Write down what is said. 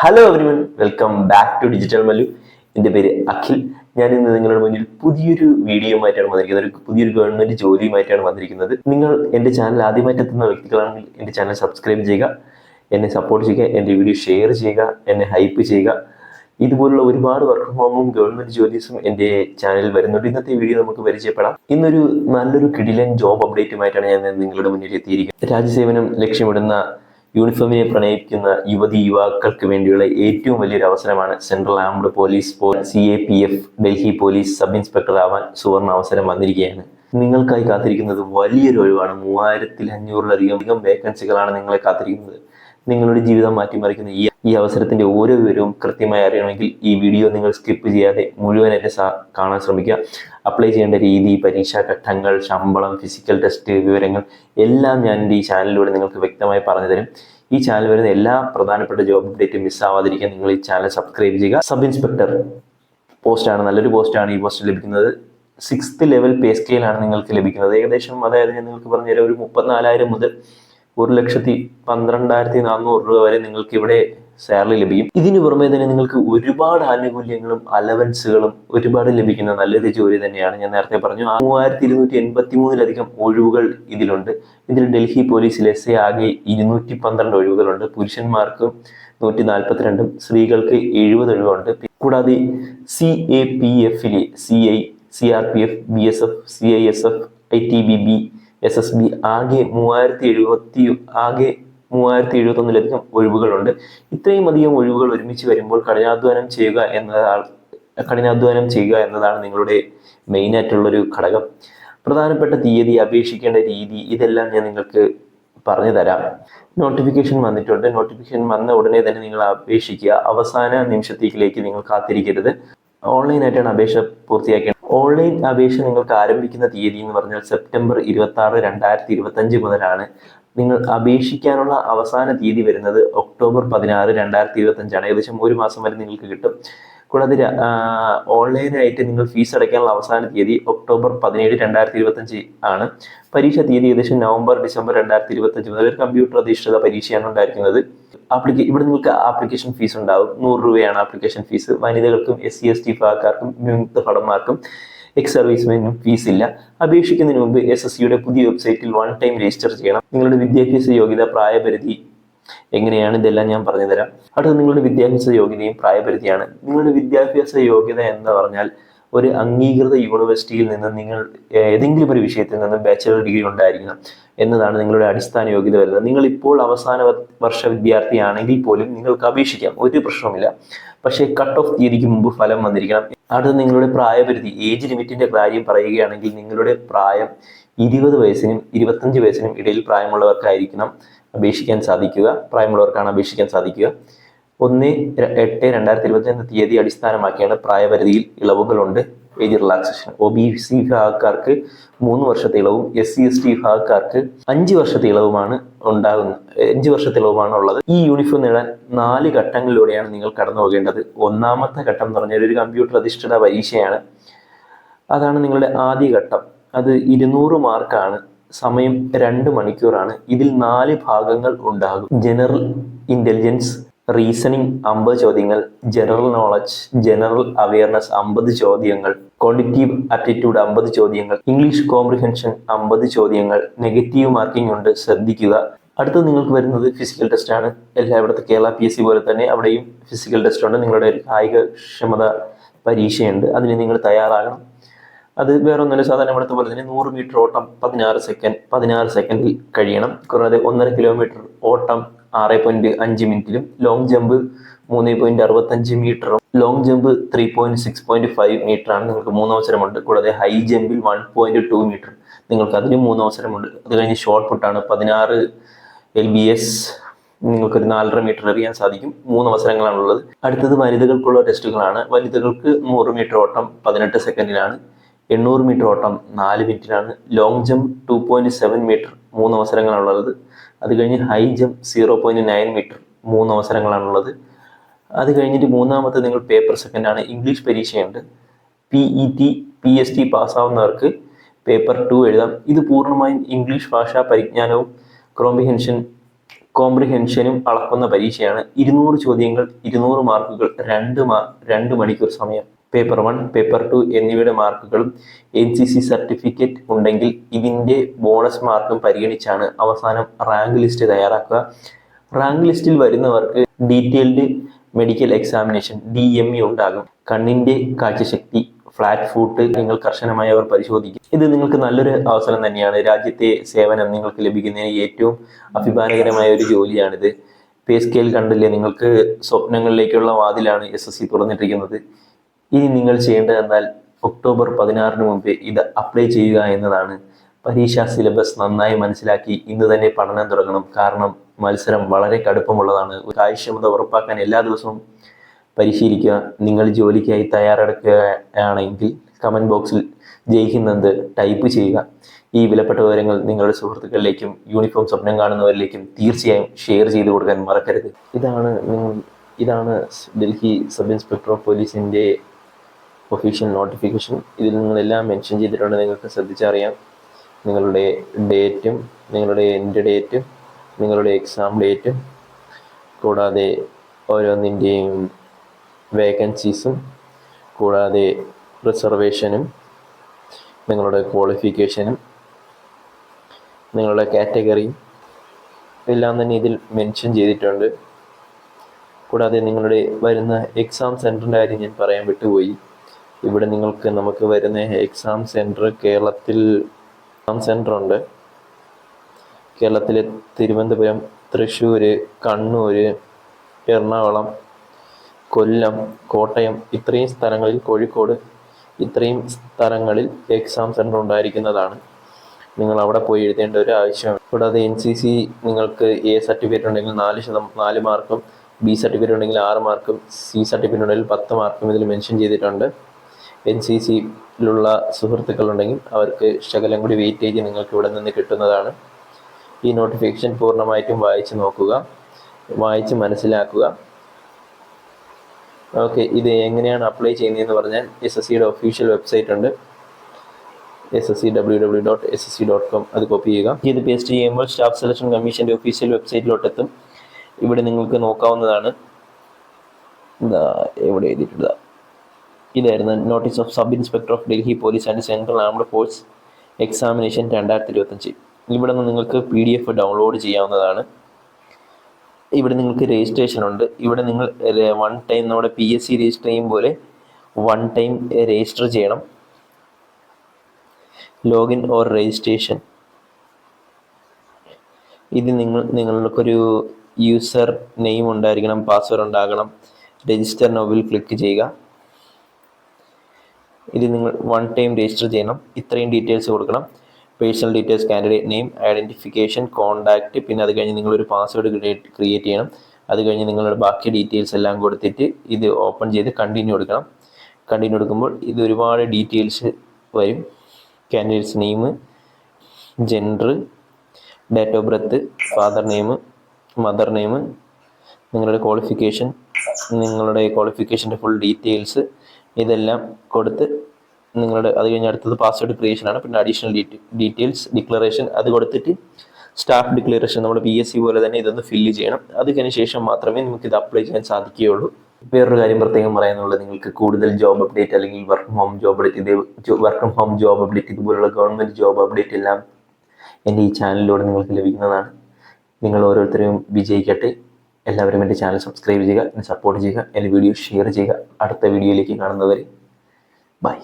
Hello everyone, welcome back to digital Mallu. എൻ്റെ പേര് അഖിൽ. ഞാൻ ഇന്ന് നിങ്ങളുടെ മുന്നിൽ പുതിയൊരു വീഡിയോയുമായിട്ടാണ് വന്നിരിക്കുന്നത്. ഒരു പുതിയൊരു ഗവൺമെന്റ് ജോലിയുമായിട്ടാണ് വന്നിരിക്കുന്നത്. നിങ്ങൾ എൻ്റെ ചാനൽ ആദ്യമായിട്ട് എത്തുന്ന വ്യക്തികളാണെങ്കിൽ എൻ്റെ ചാനൽ സബ്സ്ക്രൈബ് ചെയ്യുക, എന്നെ സപ്പോർട്ട് ചെയ്യുക, എൻ്റെ വീഡിയോ ഷെയർ ചെയ്യുക, എന്നെ ഹൈപ്പ് ചെയ്യുക. ഇതുപോലുള്ള ഒരുപാട് വർക്ക് ഫ്രം ഹോമും ഗവൺമെന്റ് ജോലീസും എൻ്റെ ചാനലിൽ വരുന്നുണ്ട്. ഇന്നത്തെ വീഡിയോ നമുക്ക് പരിചയപ്പെടാം. ഇന്നൊരു നല്ലൊരു കിടിലൻ ജോബ് അപ്ഡേറ്റുമായിട്ടാണ് ഞാൻ നിങ്ങളുടെ മുന്നിൽ എത്തിയിരിക്കുന്നത്. രാജ്യസേവനം ലക്ഷ്യമിടുന്ന യൂണിഫോമിനെ പ്രണയിക്കുന്ന യുവതി യുവാക്കൾക്ക് വേണ്ടിയുള്ള ഏറ്റവും വലിയൊരു അവസരമാണ് central armed police CAPF Delhi police sub inspector ആവാൻ സുവർണ അവസരം വന്നിരിക്കുകയാണ്. നിങ്ങൾക്കായി കാത്തിരിക്കുന്നത് വലിയൊരു ഒഴിവാണ്. 3500-ലധികം വേക്കൻസികളാണ് നിങ്ങളെ കാത്തിരിക്കുന്നത്. നിങ്ങളുടെ ജീവിതം മാറ്റിമറിക്കുന്ന ഈ അവസരത്തിന്റെ ഓരോ വിവരവും കൃത്യമായി അറിയണമെങ്കിൽ ഈ വീഡിയോ നിങ്ങൾ സ്കിപ്പ് ചെയ്യാതെ മുഴുവനായിട്ട് കാണാൻ ശ്രമിക്കുക. അപ്ലൈ ചെയ്യേണ്ട രീതി, പരീക്ഷാ ഘട്ടങ്ങൾ, ശമ്പളം, ഫിസിക്കൽ ടെസ്റ്റ് വിവരങ്ങൾ എല്ലാം ഞാൻ എൻ്റെ ഈ ചാനലിലൂടെ നിങ്ങൾക്ക് വ്യക്തമായി പറഞ്ഞു തരും. ഈ ചാനൽ വരുന്ന എല്ലാ പ്രധാനപ്പെട്ട ജോബ് അപ്ഡേറ്റും മിസ്സാവാതിരിക്കാൻ നിങ്ങൾ ഈ ചാനൽ സബ്സ്ക്രൈബ് ചെയ്യുക. സബ് ഇൻസ്പെക്ടർ പോസ്റ്റാണ്, നല്ലൊരു പോസ്റ്റാണ് ഈ പോസ്റ്റ് ലഭിക്കുന്നത്. 6th ലെവൽ പേ സ്കെയിലാണ് നിങ്ങൾക്ക് ലഭിക്കുന്നത്. ഏകദേശം അതായത് ഞാൻ നിങ്ങൾക്ക് പറഞ്ഞുതരാം, ഒരു 34,000 മുതൽ 1,12,400 രൂപ വരെ നിങ്ങൾക്ക് ഇവിടെ സാലറി ലഭിക്കും. ഇതിനു പുറമെ തന്നെ നിങ്ങൾക്ക് ഒരുപാട് ആനുകൂല്യങ്ങളും അലവൻസുകളും ഒരുപാട് ലഭിക്കുന്ന നല്ലൊരു ജോലി തന്നെയാണ്. ഞാൻ നേരത്തെ പറഞ്ഞു, 3,283-ലധികം ഒഴിവുകൾ ഇതിലുണ്ട്. ഇതിൽ ഡൽഹി പോലീസിൽ SI ആകെ 212 ഒഴിവുകളുണ്ട്. പുരുഷന്മാർക്ക് 142, സ്ത്രീകൾക്ക് 70 ഒഴിവുണ്ട്. കൂടാതെ CAPF-ലെ CI, CRPF, BSF, CISF, ITBP, SSB ആകെ 3,071-ലധികം ഒഴിവുകളുണ്ട്. ഇത്രയും അധികം ഒഴിവുകൾ ഒരുമിച്ച് വരുമ്പോൾ കഠിനാധ്വാനം ചെയ്യുക എന്നതാണ് നിങ്ങളുടെ മെയിൻ ആയിട്ടുള്ളൊരു ഘടകം. പ്രധാനപ്പെട്ട തീയതി, അപേക്ഷിക്കേണ്ട രീതി, ഇതെല്ലാം ഞാൻ നിങ്ങൾക്ക് പറഞ്ഞു തരാം. നോട്ടിഫിക്കേഷൻ വന്നിട്ടുണ്ട്. നോട്ടിഫിക്കേഷൻ വന്ന ഉടനെ തന്നെ നിങ്ങൾ അപേക്ഷിക്കുക. അവസാന നിമിഷത്തേക്കിലേക്ക് നിങ്ങൾ കാത്തിരിക്കരുത്. ഓൺലൈനായിട്ടാണ് അപേക്ഷ പൂർത്തിയാക്കേണ്ടത്. ഓൺലൈൻ അപേക്ഷ നിങ്ങൾക്ക് ആരംഭിക്കുന്ന തീയതി എന്ന് പറഞ്ഞാൽ സെപ്റ്റംബർ 26, 2025 മുതലാണ്. നിങ്ങൾ അപേക്ഷിക്കാനുള്ള അവസാന തീയതി വരുന്നത് ഒക്ടോബർ 16, 2025 ഏകദേശം ഒരു മാസം വരെ നിങ്ങൾക്ക് കിട്ടും. കൂടാതെ ഓൺലൈനായിട്ട് നിങ്ങൾ ഫീസ് അടയ്ക്കാനുള്ള അവസാന തീയതി ഒക്ടോബർ 17, 2025 ആണ്. പരീക്ഷ തീയതി ഏകദേശം നവംബർ, ഡിസംബർ 2025 മുതൽ. ഒരു കമ്പ്യൂട്ടർ അധിഷ്ഠിത പരീക്ഷയാണ് ഉണ്ടായിരിക്കുന്നത്. ഇവിടെ നിങ്ങൾക്ക് ആപ്ലിക്കേഷൻ ഫീസ് ഉണ്ടാവും. 100 രൂപയാണ് ആപ്ലിക്കേഷൻ ഫീസ്. വനിതകൾക്കും SC/ST വിഭാഗക്കാർക്കും വിമുക്ത ഭടന്മാർക്കും എക്സ് സർവീസ്മെനും ഫീസ് ഇല്ല. അപേക്ഷിക്കുന്നതിന് മുമ്പ് SSCയുടെ പുതിയ വെബ്സൈറ്റിൽ 1 ടൈം രജിസ്റ്റർ ചെയ്യണം. നിങ്ങളുടെ വിദ്യാഭ്യാസ യോഗ്യത, പ്രായപരിധി എങ്ങനെയാണ്, ഇതെല്ലാം ഞാൻ പറഞ്ഞു തരാം. അടുത്തത് നിങ്ങളുടെ വിദ്യാഭ്യാസ യോഗ്യതയും പ്രായപരിധിയാണ്. നിങ്ങളുടെ വിദ്യാഭ്യാസ യോഗ്യത എന്ന് പറഞ്ഞാൽ ഒരു അംഗീകൃത യൂണിവേഴ്സിറ്റിയിൽ നിന്ന് നിങ്ങൾ ഏതെങ്കിലും ഒരു വിഷയത്തിൽ നിന്ന് ബാച്ചിലർ ഡിഗ്രി ഉണ്ടായിരിക്കണം എന്നതാണ് നിങ്ങളുടെ അടിസ്ഥാന യോഗ്യത വരുന്നത്. നിങ്ങൾ ഇപ്പോൾ അവസാന വർഷ വിദ്യാർത്ഥിയാണെങ്കിൽ പോലും നിങ്ങൾക്ക് അപേക്ഷിക്കാം, ഒരു പ്രശ്നവുമില്ല. പക്ഷേ കട്ട് ഓഫ് തീയതിക്ക് മുമ്പ് ഫലം വന്നിരിക്കണം. അടുത്ത് നിങ്ങളുടെ പ്രായപരിധി, ഏജ് ലിമിറ്റിന്റെ കാര്യം പറയുകയാണെങ്കിൽ നിങ്ങളുടെ പ്രായം 20 വയസ്സിനും 25 വയസ്സിനും ഇടയിൽ പ്രായമുള്ളവർക്കായിരിക്കണം അപേക്ഷിക്കാൻ സാധിക്കുക. പ്രായമുള്ളവർക്കാണ് അപേക്ഷിക്കാൻ സാധിക്കുക. 1/8/2025 തീയതി അടിസ്ഥാനമാക്കിയാണ് പ്രായപരിധിയിൽ ഇളവുകളുണ്ട്. ഏജ് റിലാക്സേഷൻ OBC വിഭാഗക്കാർക്ക് 3 വർഷത്തെ ഇളവും SC/ST വിഭാഗക്കാർക്ക് 5 വർഷത്തെ ഇളവുമാണ് ഉണ്ടാകുന്നത്. 5 വർഷത്തെ ഇളവുമാണ് ഉള്ളത്. ഈ യൂണിഫോം നേടാൻ 4 ഘട്ടങ്ങളിലൂടെയാണ് നിങ്ങൾ കടന്നു പോകേണ്ടത്. ഒന്നാമത്തെ ഘട്ടം എന്ന് പറഞ്ഞാൽ ഒരു കമ്പ്യൂട്ടർ അധിഷ്ഠിത പരീക്ഷയാണ്. അതാണ് നിങ്ങളുടെ ആദ്യ ഘട്ടം. അത് 200 മാർക്കാണ്. സമയം 2 മണിക്കൂറാണ്. ഇതിൽ 4 ഭാഗങ്ങൾ ഉണ്ടാകും. ജനറൽ ഇന്റലിജൻസ്, റീസണിംഗ് 50 ചോദ്യങ്ങൾ, ജനറൽ നോളജ്, ജനറൽ അവയർനെസ് 50 ചോദ്യങ്ങൾ, കോഗ്നിറ്റീവ് ആപ്റ്റിറ്റ്യൂഡ് 50 ചോദ്യങ്ങൾ, ഇംഗ്ലീഷ് കോംപ്രിഹെൻഷൻ 50 ചോദ്യങ്ങൾ. നെഗറ്റീവ് മാർക്കിംഗ് ഉണ്ട്, ശ്രദ്ധിക്കുക. അടുത്തത് നിങ്ങൾക്ക് വരുന്നത് ഫിസിക്കൽ ടെസ്റ്റ് ആണ്. എല്ലായിടത്തും കേരള PSC പോലെ തന്നെ അവിടെയും ഫിസിക്കൽ ടെസ്റ്റ് ഉണ്ട്. നിങ്ങളുടെ കായികക്ഷമത പരീക്ഷയുണ്ട്. അതിന് നിങ്ങൾ തയ്യാറാകണം. അത് വേറെ ഒന്നുമില്ല, സാധാരണ ഇവിടുത്തെ പോലെ തന്നെ 100 മീറ്റർ ഓട്ടം 16 സെക്കൻഡിൽ കഴിയണം. കൂടാതെ 1.5 കിലോമീറ്റർ ഓട്ടം 6.5 മിനിറ്റിലും, ലോങ് ജമ്പ് 3.65 മീറ്ററും, ലോങ് ജമ്പ് 3.6.5 മീറ്ററാണ്. നിങ്ങൾക്ക് 3 അവസരമുണ്ട്. കൂടാതെ ഹൈ ജമ്പിൽ 1.2 മീറ്റർ, നിങ്ങൾക്ക് അതിന് 3 അവസരമുണ്ട്. അത് കഴിഞ്ഞ് ഷോർട്ട് പുട്ടാണ്. 16 lbs, നിങ്ങൾക്കൊരു 4.5 മീറ്റർ എറിയാൻ സാധിക്കും. 3 അവസരങ്ങളാണുള്ളത്. അടുത്തത് വനിതകൾക്കുള്ള ടെസ്റ്റുകളാണ്. വനിതകൾക്ക് 100 മീറ്റർ ഓട്ടം 18 സെക്കൻഡിലാണ്, 800 മീറ്റർ ഓട്ടം 4 മിനിറ്റിലാണ്, ലോങ് ജമ്പ് 2.7 മീറ്റർ 3 അവസരങ്ങളാണുള്ളത്. അത് കഴിഞ്ഞ് ഹൈ ജമ്പ് 0.9 മീറ്റർ 3 അവസരങ്ങളാണുള്ളത്. അത് കഴിഞ്ഞിട്ട് മൂന്നാമത്തെ നിങ്ങൾ പേപ്പർ സെക്കൻഡാണ്. ഇംഗ്ലീഷ് പരീക്ഷയുണ്ട്. PET PST പാസ്സാവുന്നവർക്ക് പേപ്പർ 2 എഴുതാം. ഇത് പൂർണ്ണമായും ഇംഗ്ലീഷ് ഭാഷാ പരിജ്ഞാനവും കോംപ്രിഹെൻഷൻ കോംപ്രിഹെൻഷനും അളക്കുന്ന പരീക്ഷയാണ്. 200 ചോദ്യങ്ങൾ, 200 മാർക്കുകൾ, 2 മണിക്കൂർ സമയം. പേപ്പർ 1, പേപ്പർ 2 എന്നിവയുടെ മാർക്കുകളും NCC സർട്ടിഫിക്കറ്റ് ഉണ്ടെങ്കിൽ ഇതിൻ്റെ ബോണസ് മാർക്കും പരിഗണിച്ചാണ് അവസാനം റാങ്ക് ലിസ്റ്റ് തയ്യാറാക്കുക. റാങ്ക് ലിസ്റ്റിൽ വരുന്നവർക്ക് ഡീറ്റെയിൽഡ് മെഡിക്കൽ എക്സാമിനേഷൻ DME ഉണ്ടാകും. കണ്ണിൻ്റെ കാഴ്ചശക്തി, ഫ്ലാറ്റ് ഫൂട്ട് നിങ്ങൾ കർശനമായി അവർ പരിശോധിക്കും. ഇത് നിങ്ങൾക്ക് നല്ലൊരു അവസരം തന്നെയാണ്. രാജ്യത്തെ സേവനം നിങ്ങൾക്ക് ലഭിക്കുന്നതിന് ഏറ്റവും അഭിമാനകരമായ ഒരു ജോലിയാണിത്. പേ സ്കെയിൽ കണ്ടില്ലേ, നിങ്ങൾക്ക് സ്വപ്നങ്ങളിലേക്കുള്ള വാതിലാണ് SSC തുറന്നിട്ടിരിക്കുന്നത്. ഇനി നിങ്ങൾ ചെയ്യേണ്ടതെന്നാൽ ഒക്ടോബർ 16 മുമ്പേ ഇത് അപ്ലൈ ചെയ്യുക എന്നതാണ്. പരീക്ഷാ സിലബസ് നന്നായി മനസ്സിലാക്കി ഇന്ന് തന്നെ പഠനം തുടങ്ങണം. കാരണം മത്സരം വളരെ കടുപ്പമുള്ളതാണ്. കാര്യക്ഷമത ഉറപ്പാക്കാൻ എല്ലാ ദിവസവും പരിശീലിക്കുക. നിങ്ങൾ ജോലിക്കായി തയ്യാറെടുക്കുകയാണെങ്കിൽ കമൻറ്റ് ബോക്സിൽ ജയിക്കുന്നത് ടൈപ്പ് ചെയ്യുക. ഈ വിലപ്പെട്ട വിവരങ്ങൾ നിങ്ങളുടെ സുഹൃത്തുക്കളിലേക്കും യൂണിഫോം സ്വപ്നം കാണുന്നവരിലേക്കും തീർച്ചയായും ഷെയർ ചെയ്ത് കൊടുക്കാൻ മറക്കരുത്. ഇതാണ് ഡൽഹി സബ് ഇൻസ്പെക്ടർ ഓഫ് പോലീസിൻ്റെ ഒഫീഷ്യൽ നോട്ടിഫിക്കേഷൻ. ഇതിൽ നിങ്ങളെല്ലാം മെൻഷൻ ചെയ്തിട്ടുണ്ട്. നിങ്ങൾക്ക് ശ്രദ്ധിച്ചറിയാം നിങ്ങളുടെ ഡേറ്റും, നിങ്ങളുടെ എൻഡ് ഡേറ്റും, നിങ്ങളുടെ എക്സാം ഡേറ്റും, കൂടാതെ ഓരോന്നിൻ്റെയും വേക്കൻസീസും, കൂടാതെ റിസർവേഷനും, നിങ്ങളുടെ ക്വാളിഫിക്കേഷനും, നിങ്ങളുടെ കാറ്റഗറിയും എല്ലാം തന്നെ ഇതിൽ മെൻഷൻ ചെയ്തിട്ടുണ്ട്. കൂടാതെ നിങ്ങളുടെ വരുന്ന എക്സാം സെൻറ്ററിൻ്റെ കാര്യം ഞാൻ പറയാൻ വിട്ടുപോയി. ഇവിടെ നമുക്ക് വരുന്ന എക്സാം സെൻറ്റർ കേരളത്തിൽ എക്സാം സെൻറ്റർ ഉണ്ട്. കേരളത്തിലെ തിരുവനന്തപുരം, തൃശ്ശൂർ, കണ്ണൂർ, എറണാകുളം, കൊല്ലം, കോട്ടയം, ഇത്രയും സ്ഥലങ്ങളിൽ, കോഴിക്കോട്, ഇത്രയും സ്ഥലങ്ങളിൽ എക്സാം സെൻറ്റർ ഉണ്ടായിരിക്കുന്നതാണ്. നിങ്ങൾ അവിടെ പോയി എഴുതേണ്ട ഒരു ആവശ്യമാണ്. കൂടാതെ NCC നിങ്ങൾക്ക് A സർട്ടിഫിക്കറ്റ് ഉണ്ടെങ്കിൽ 4 മാർക്കും, B സർട്ടിഫിക്കറ്റ് ഉണ്ടെങ്കിൽ 6 മാർക്കും, C സർട്ടിഫിക്കറ്റ് ഉണ്ടെങ്കിൽ 10 മാർക്കും ഇതിൽ മെൻഷൻ ചെയ്തിട്ടുണ്ട്. NCCയിലുള്ള സുഹൃത്തുക്കളുണ്ടെങ്കിൽ അവർക്ക് ശകലം കൂടി വെയിറ്റേജ് നിങ്ങൾക്ക് ഇവിടെ നിന്ന് കിട്ടുന്നതാണ്. ഈ നോട്ടിഫിക്കേഷൻ പൂർണ്ണമായിട്ടും വായിച്ച് നോക്കുക, വായിച്ച് മനസ്സിലാക്കുക. ഓക്കെ, ഇത് എങ്ങനെയാണ് അപ്ലൈ ചെയ്യുന്നതെന്ന് പറഞ്ഞാൽ SSCയുടെ ഒഫീഷ്യൽ വെബ്സൈറ്റ് ഉണ്ട്, www.ssc.com. അത് കോപ്പി ചെയ്യുക. ഇത് പേസ്റ്റ് ചെയ്യുമ്പോൾ സ്റ്റാഫ് സെലക്ഷൻ കമ്മീഷൻ്റെ ഒഫീഷ്യൽ വെബ്സൈറ്റിലോട്ടെത്തും. ഇവിടെ നിങ്ങൾക്ക് നോക്കാവുന്നതാണ്. എവിടെ എഴുതിയിട്ടുണ്ട്, ഇതായിരുന്നു notice of sub inspector of Delhi police and central armed force examination 2025. ഇവിടെ നിന്ന് നിങ്ങൾക്ക് PDF ഡൗൺലോഡ് ചെയ്യാവുന്നതാണ്. ഇവിടെ നിങ്ങൾക്ക് രജിസ്ട്രേഷൻ ഉണ്ട്. ഇവിടെ നിങ്ങൾ 1 ടൈം നമ്മുടെ PSC രജിസ്റ്റർ ചെയ്യും പോലെ 1 ടൈം രജിസ്റ്റർ ചെയ്യണം. Login or registration. ഇത് നിങ്ങൾക്കൊരു യൂസർ നെയിം ഉണ്ടായിരിക്കണം, പാസ്വേഡ് ഉണ്ടാകണം. രജിസ്റ്റർ നൗവിൽ ക്ലിക്ക് ചെയ്യുക. ഇത് നിങ്ങൾ 1 ടൈം രജിസ്റ്റർ ചെയ്യണം. ഇത്രയും ഡീറ്റെയിൽസ് കൊടുക്കണം. Personal details, candidate name, identification, contact, പിന്നെ അത് കഴിഞ്ഞ് നിങ്ങളൊരു പാസ്വേഡ് ക്രിയേറ്റ് ചെയ്യണം. അത് കഴിഞ്ഞ് നിങ്ങളുടെ ബാക്കി ഡീറ്റെയിൽസ് എല്ലാം കൊടുത്തിട്ട് ഇത് ഓപ്പൺ ചെയ്ത് കണ്ടിന്യൂ കൊടുക്കണം. കണ്ടിന്യൂ കൊടുക്കുമ്പോൾ ഇത് ഒരുപാട് ഡീറ്റെയിൽസ് വരും. Candidates name, gender, date of birth, father name, mother name, നിങ്ങളുടെ ക്വാളിഫിക്കേഷൻ്റെ ഫുൾ ഡീറ്റെയിൽസ് ഇതെല്ലാം കൊടുത്ത് അത് കഴിഞ്ഞ് അടുത്തത് പാസ്വേഡ് ക്രിയേഷനാണ്. പിന്നെ അഡീഷണൽ ഡീറ്റെയിൽസ്, ഡിക്ലറേഷൻ അത് കൊടുത്തിട്ട് സ്റ്റാഫ് ഡിക്ലറേഷൻ നമ്മുടെ PSC പോലെ തന്നെ ഇതൊന്ന് ഫില്ല് ചെയ്യണം. അതിന് ശേഷം മാത്രമേ നമുക്ക് ഇത് അപ്ലൈ ചെയ്യാൻ സാധിക്കുകയുള്ളൂ. വേറൊരു കാര്യം പ്രത്യേകം പറയാനുള്ളത്, നിങ്ങൾക്ക് കൂടുതൽ ജോബ് അപ്ഡേറ്റ് അല്ലെങ്കിൽ work from home job update ഇതുപോലുള്ള ഗവൺമെൻറ് ജോബ് അപ്ഡേറ്റ് എല്ലാം എൻ്റെ ഈ ചാനലിലൂടെ നിങ്ങൾക്ക് ലഭിക്കുന്നതാണ്. നിങ്ങൾ ഓരോരുത്തരും വിജയിക്കട്ടെ. എല്ലാവരും എൻ്റെ ചാനൽ സബ്സ്ക്രൈബ് ചെയ്യുക, എന്നെ സപ്പോർട്ട് ചെയ്യുക, എൻ്റെ വീഡിയോ ഷെയർ ചെയ്യുക. അടുത്ത വീഡിയോയിലേക്ക് കാണുന്നവരെ ബൈ.